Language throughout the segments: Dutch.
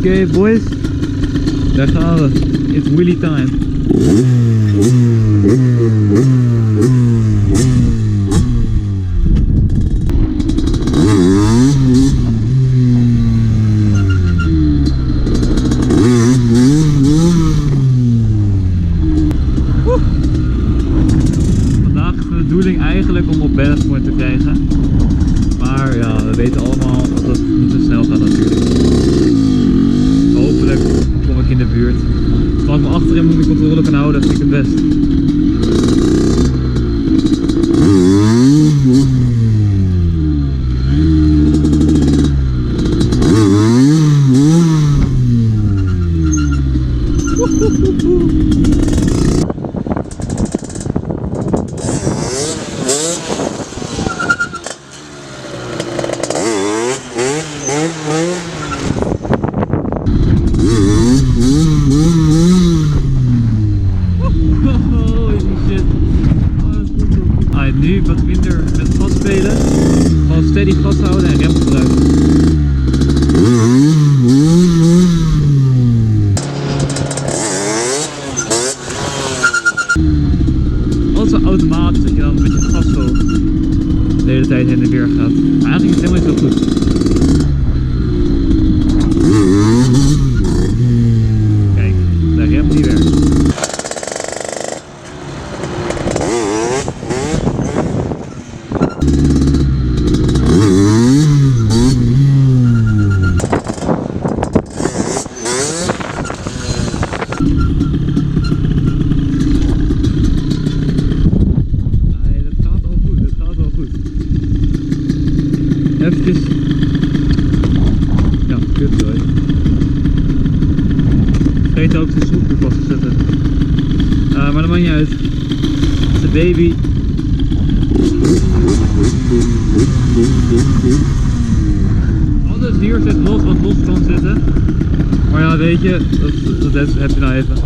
Oké, boys, daar gaan we. It's wheelie time. Vandaag is de bedoeling eigenlijk om op Ballast Point te krijgen. Maar ja, we weten allemaal dat het niet zo snel gaat natuurlijk. Hopelijk kom ik in de buurt. Als ik me achterin moet ik controle kan houden, vind ik het best. Nu wat minder met gas spelen, gewoon steady vasthouden en rem gebruiken. Alles zo automatisch dat je dan met je gas zo de hele tijd heen en weer gaat. Maar eigenlijk is het helemaal niet zo goed. Kijk, de rem die werkt. Eventjes. Ja, kut hoor. Vergeet ook de schroefboek vast te zetten. Maar dat maakt niet uit. Het is de baby. Alles hier zit los wat los kan zitten. Maar ja, weet je, dat heb je nou even.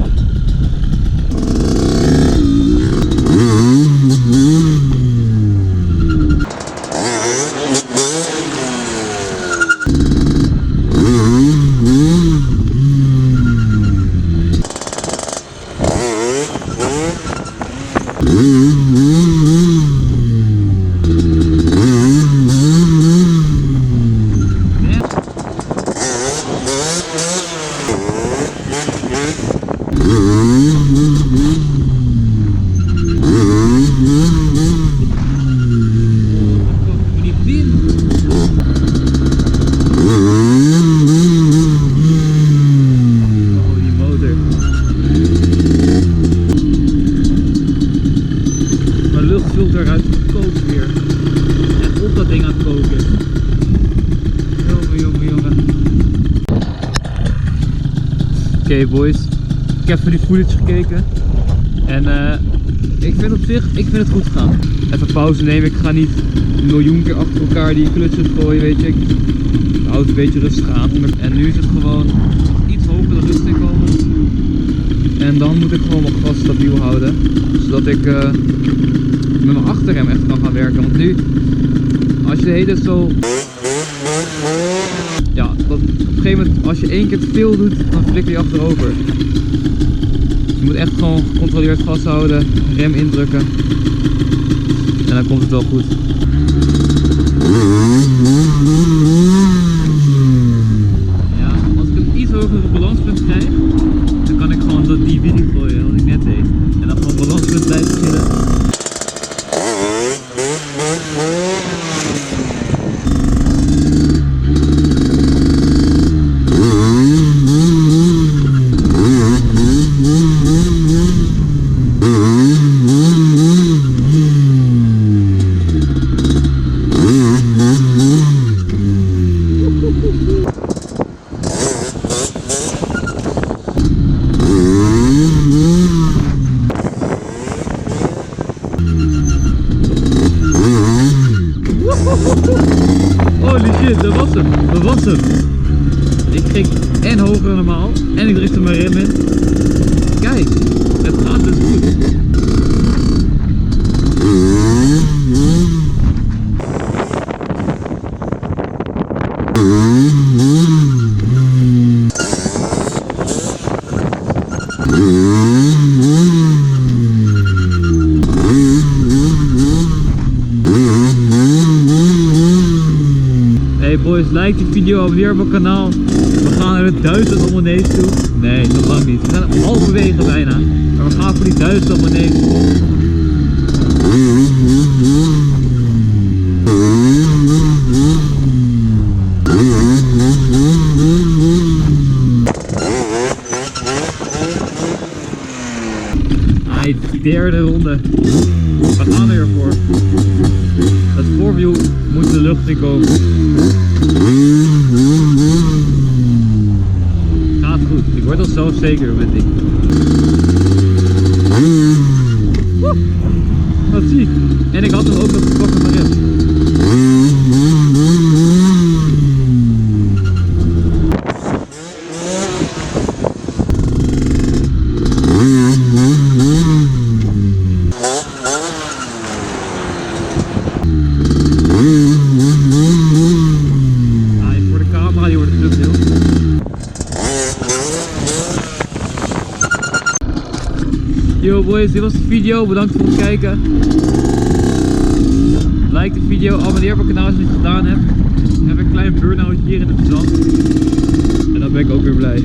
Luchtfilter uit de kook weer. En op dat ding aan het koken. Jongen. Oké, boys. Ik heb voor die footage gekeken. En ik vind op zich, het goed gaan. Even pauze nemen. Ik ga niet een miljoen keer achter elkaar die klutjes gooien, weet je. Ik houd een beetje rustig aan. En nu is het gewoon iets hoger de rust in komen. En dan moet ik gewoon mijn gas stabiel houden. Zodat ik met mijn achterrem echt kan gaan werken. Want nu, als je de hele zo... Ja, dat, op een gegeven moment, als je één keer te veel doet, dan flikker je achterover. Dus je moet echt gewoon gecontroleerd vasthouden, rem indrukken. En dan komt het wel goed. Ja, als ik een iets hogere balanspunt krijg, dan kan ik gewoon die wheelie gooien, wat ik net deed. En dan gewoon balanspunt blijven chillen. Hey boys, like de video, abonneer op mijn kanaal. We gaan naar de 1000 abonnees toe. Nee, nog lang niet. We zijn halverwege bijna. Maar we gaan voor die 1000 abonnees. Derde ronde. We gaan er voor. Het voorwiel moet de lucht in komen. Gaat goed. Ik word al zelfzeker met dit ding. Woe! Wat ziek. En ik had hem ook nog getrokken van rem. Yo boys, dit was de video. Bedankt voor het kijken. Like de video, abonneer op mijn kanaal als je het niet gedaan hebt. Ik heb een klein burn-out hier in het zand. En dan ben ik ook weer blij.